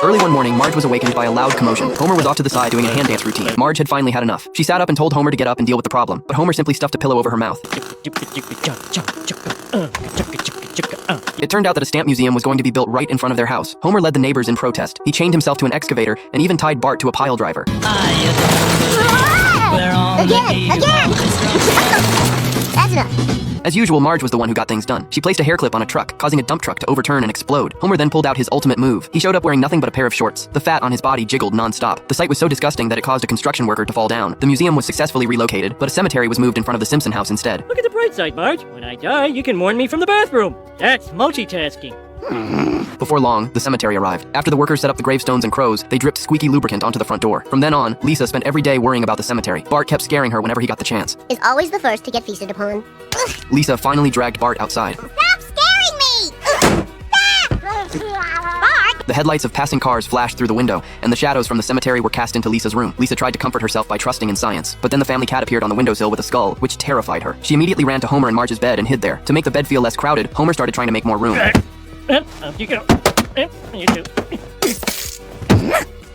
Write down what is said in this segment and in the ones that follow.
Early one morning, Marge was awakened by a loud commotion. Homer was off to the side doing a hand dance routine. Marge had finally had enough. She sat up and told Homer to get up and deal with the problem, but Homer simply stuffed a pillow over her mouth. It turned out that a stamp museum was going to be built right in front of their house. Homer led the neighbors in protest. He chained himself to an excavator and even tied Bart to a pile driver. Again! That's enough. As usual, Marge was the one who got things done. She placed a hair clip on a truck, causing a dump truck to overturn and explode. Homer then pulled out his ultimate move. He showed up wearing nothing but a pair of shorts. The fat on his body jiggled non-stop. The sight was so disgusting that it caused a construction worker to fall down. The museum was successfully relocated, but a cemetery was moved in front of the Simpson house instead. Look at the bright side, Marge. When I die, you can mourn me from the bathroom. That's multitasking. Before long, the cemetery arrived. After the workers set up the gravestones and crows, they dripped squeaky lubricant onto the front door. From then on, Lisa spent every day worrying about the cemetery. Bart kept scaring her whenever he got the chance. Is always the first to get feasted upon. Lisa finally dragged Bart outside. Stop scaring me! Bart! The headlights of passing cars flashed through the window, and the shadows from the cemetery were cast into Lisa's room. Lisa tried to comfort herself by trusting in science, but then the family cat appeared on the windowsill with a skull, which terrified her. She immediately ran to Homer and Marge's bed and hid there. To make the bed feel less crowded, Homer started trying to make more room. Up you go. You too.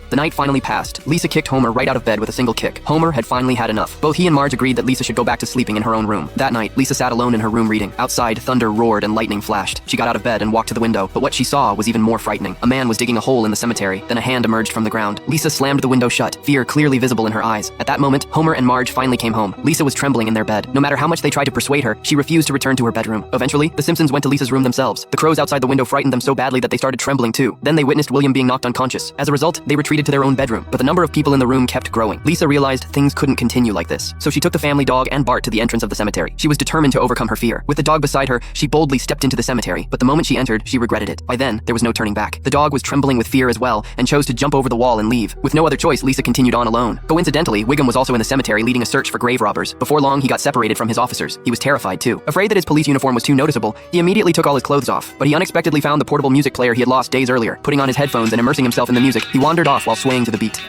The night finally passed. Lisa kicked Homer right out of bed with a single kick. Homer had finally had enough. Both he and Marge agreed that Lisa should go back to sleeping in her own room. That night, Lisa sat alone in her room reading. Outside, thunder roared and lightning flashed. She got out of bed and walked to the window, but what she saw was even more frightening. A man was digging a hole in the cemetery, then a hand emerged from the ground. Lisa slammed the window shut, fear clearly visible in her eyes. At that moment, Homer and Marge finally came home. Lisa was trembling in their bed. No matter how much they tried to persuade her, she refused to return to her bedroom. Eventually, the Simpsons went to Lisa's room themselves. The crows outside the window frightened them so badly that they started trembling too. Then they witnessed William being knocked unconscious. As a result, they retreated to their own bedroom, but the number of people in the room kept growing. Lisa realized things couldn't continue like this, so she took the family dog and Bart to the entrance of the cemetery. She was determined to overcome her fear. With the dog beside her, she boldly stepped into the cemetery, but the moment she entered, she regretted it. By then, there was no turning back. The dog was trembling with fear as well, and chose to jump over the wall and leave. With no other choice, Lisa continued on alone. Coincidentally, Wiggum was also in the cemetery leading a search for grave robbers. Before long, he got separated from his officers. He was terrified too. Afraid that his police uniform was too noticeable, he immediately took all his clothes off, but he unexpectedly found the portable music player he had lost days earlier. Putting on his headphones and immersing himself in the music, he wandered off while swaying to the beat.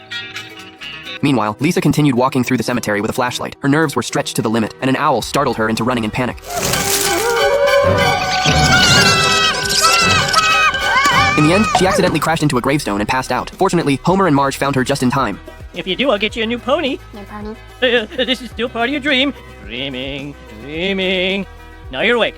Meanwhile, Lisa continued walking through the cemetery with a flashlight. Her nerves were stretched to the limit, and an owl startled her into running in panic. In the end, she accidentally crashed into a gravestone and passed out. Fortunately, Homer and Marge found her just in time. If you do, I'll get you a new pony. New pony. This is still part of your dream. Dreaming. Now you're awake.